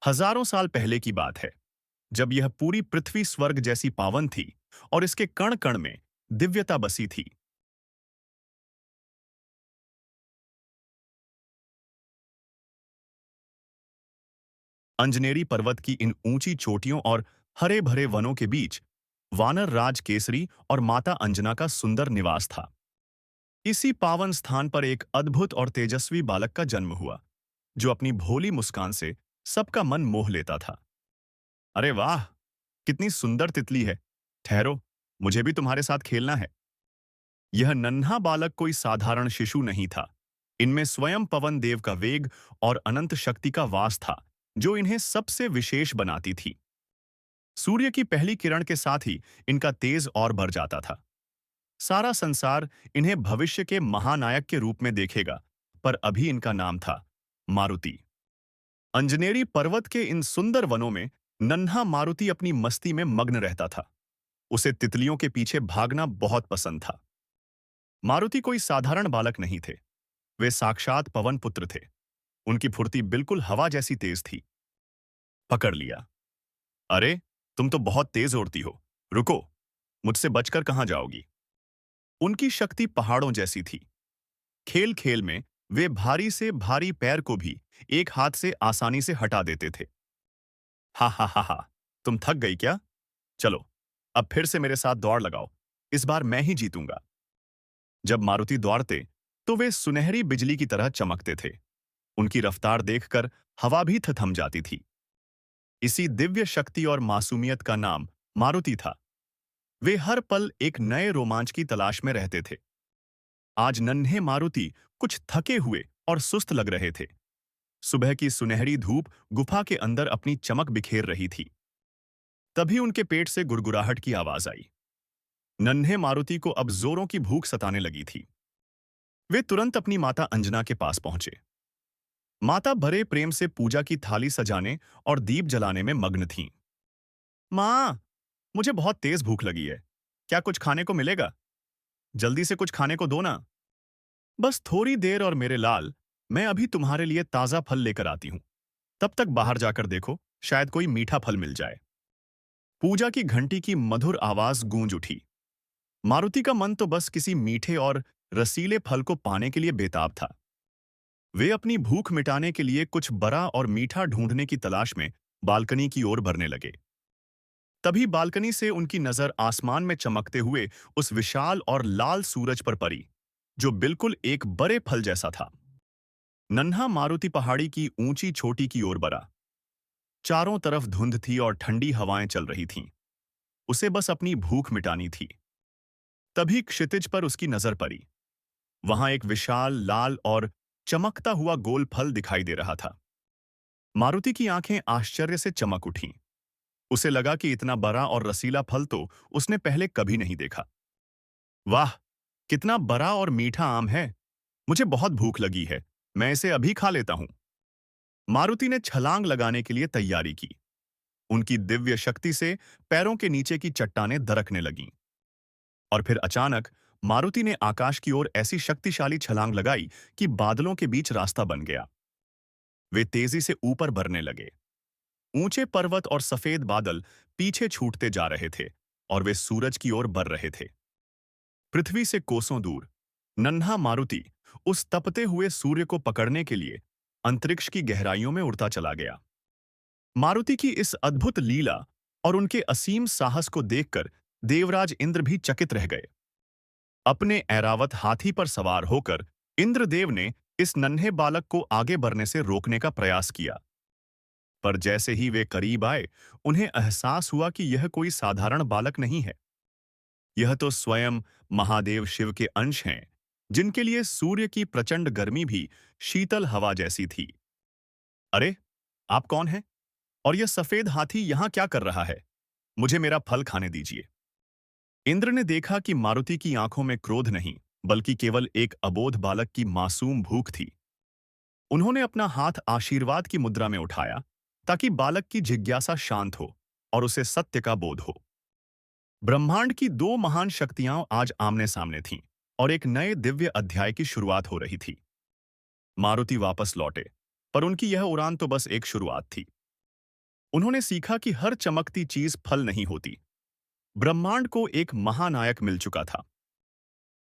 हजारों साल पहले की बात है, जब यह पूरी पृथ्वी स्वर्ग जैसी पावन थी और इसके कण कण में दिव्यता बसी थी। अंजनेरी पर्वत की इन ऊंची चोटियों और हरे भरे वनों के बीच वानर राज केसरी और माता अंजना का सुंदर निवास था। इसी पावन स्थान पर एक अद्भुत और तेजस्वी बालक का जन्म हुआ, जो अपनी भोली मुस्कान से सबका मन मोह लेता था। अरे वाह, कितनी सुंदर तितली है! ठहरो, मुझे भी तुम्हारे साथ खेलना है। यह नन्हा बालक कोई साधारण शिशु नहीं था। इनमें स्वयं पवन देव का वेग और अनंत शक्ति का वास था, जो इन्हें सबसे विशेष बनाती थी। सूर्य की पहली किरण के साथ ही इनका तेज और बढ़ जाता था। सारा संसार इन्हें भविष्य के महानायक के रूप में देखेगा, पर अभी इनका नाम था मारुति। अंजनेरी पर्वत के इन सुंदर वनों में नन्हा मारुति अपनी मस्ती में मग्न रहता था। उसे तितलियों के पीछे भागना बहुत पसंद था। मारुति कोई साधारण बालक नहीं थे। वे साक्षात पवन पुत्र थे। उनकी फुर्ती बिल्कुल हवा जैसी तेज थी। पकड़ लिया। अरे, तुम तो बहुत तेज उड़ती हो। रुको, मुझसे बचकर कहां जाओगी? उनकी शक्ति पहाड़ों जैसी थी। खेल खेल में वे भारी से भारी पैर को भी एक हाथ से आसानी से हटा देते थे। हा हा हा हा, तुम थक गई क्या? चलो, अब फिर से मेरे साथ दौड़ लगाओ। इस बार मैं ही जीतूंगा। जब मारुति दौड़ते, तो वे सुनहरी बिजली की तरह चमकते थे। उनकी रफ्तार देखकर हवा भी थम जाती थी। इसी दिव्य शक्ति और मासूमियत का नाम मारुति था। वे हर पल एक नए रोमांच की तलाश में रहते थे। आज नन्हे मारुति कुछ थके हुए और सुस्त लग रहे थे। सुबह की सुनहरी धूप गुफा के अंदर अपनी चमक बिखेर रही थी। तभी उनके पेट से गुड़गुड़ाहट की आवाज आई। नन्हे मारुति को अब जोरों की भूख सताने लगी थी। वे तुरंत अपनी माता अंजना के पास पहुंचे। माता भरे प्रेम से पूजा की थाली सजाने और दीप जलाने में मग्न थीं। माँ, मुझे बहुत तेज भूख लगी है। क्या कुछ खाने को मिलेगा? जल्दी से कुछ खाने को दो ना। बस थोड़ी देर और मेरे लाल, मैं अभी तुम्हारे लिए ताजा फल लेकर आती हूँ। तब तक बाहर जाकर देखो, शायद कोई मीठा फल मिल जाए। पूजा की घंटी की मधुर आवाज गूंज उठी। मारुति का मन तो बस किसी मीठे और रसीले फल को पाने के लिए बेताब था। वे अपनी भूख मिटाने के लिए कुछ बड़ा और मीठा ढूंढने की तलाश में बालकनी की ओर बढ़ने लगे। तभी बालकनी से उनकी नजर आसमान में चमकते हुए उस विशाल और लाल सूरज पर पड़ी, जो बिल्कुल एक बड़े फल जैसा था। नन्हा मारुति पहाड़ी की ऊंची चोटी की ओर बढ़ा। चारों तरफ धुंध थी और ठंडी हवाएं चल रही थीं। उसे बस अपनी भूख मिटानी थी। तभी क्षितिज पर उसकी नजर पड़ी। वहां एक विशाल लाल और चमकता हुआ गोल फल दिखाई दे रहा था। मारुति की आंखें आश्चर्य से चमक उठीं। उसे लगा कि इतना बड़ा और रसीला फल तो उसने पहले कभी नहीं देखा। वाह, कितना बड़ा और मीठा आम है! मुझे बहुत भूख लगी है। मैं इसे अभी खा लेता हूं। मारुति ने छलांग लगाने के लिए तैयारी की। उनकी दिव्य शक्ति से पैरों के नीचे की चट्टानें दरकने लगीं। और फिर अचानक मारुति ने आकाश की ओर ऐसी शक्तिशाली छलांग लगाई कि बादलों के बीच रास्ता बन गया। वे तेजी से ऊपर बढ़ने लगे। ऊंचे पर्वत और सफेद बादल पीछे छूटते जा रहे थे और वे सूरज की ओर बढ़ रहे थे। पृथ्वी से कोसों दूर नन्हा मारुति उस तपते हुए सूर्य को पकड़ने के लिए अंतरिक्ष की गहराइयों में उड़ता चला गया। मारुति की इस अद्भुत लीला और उनके असीम साहस को देखकर देवराज इंद्र भी चकित रह गए। अपने ऐरावत हाथी पर सवार होकर इंद्रदेव ने इस नन्हे बालक को आगे बढ़ने से रोकने का प्रयास किया। पर जैसे ही वे करीब आए, उन्हें एहसास हुआ कि यह कोई साधारण बालक नहीं है। यह तो स्वयं महादेव शिव के अंश हैं, जिनके लिए सूर्य की प्रचंड गर्मी भी शीतल हवा जैसी थी। अरे, आप कौन हैं? और यह सफेद हाथी यहां क्या कर रहा है? मुझे मेरा फल खाने दीजिए। इंद्र ने देखा कि मारुति की आंखों में क्रोध नहीं, बल्कि केवल एक अबोध बालक की मासूम भूख थी। उन्होंने अपना हाथ आशीर्वाद की मुद्रा में उठाया, ताकि बालक की जिज्ञासा शांत हो और उसे सत्य का बोध हो। ब्रह्मांड की दो महान शक्तियां आज आमने सामने थीं और एक नए दिव्य अध्याय की शुरुआत हो रही थी। मारुति वापस लौटे, पर उनकी यह उड़ान तो बस एक शुरुआत थी। उन्होंने सीखा कि हर चमकती चीज फल नहीं होती। ब्रह्मांड को एक महानायक मिल चुका था।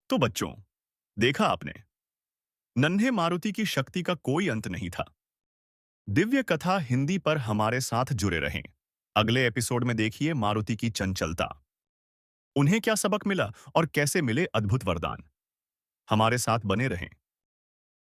तो बच्चों, देखा आपने, नन्हे मारुति की शक्ति का कोई अंत नहीं था। दिव्य कथा हिंदी पर हमारे साथ जुड़े रहें। अगले एपिसोड में देखिए मारुति की चंचलता। उन्हें क्या सबक मिला और कैसे मिले अद्भुत वरदान। हमारे साथ बने रहें।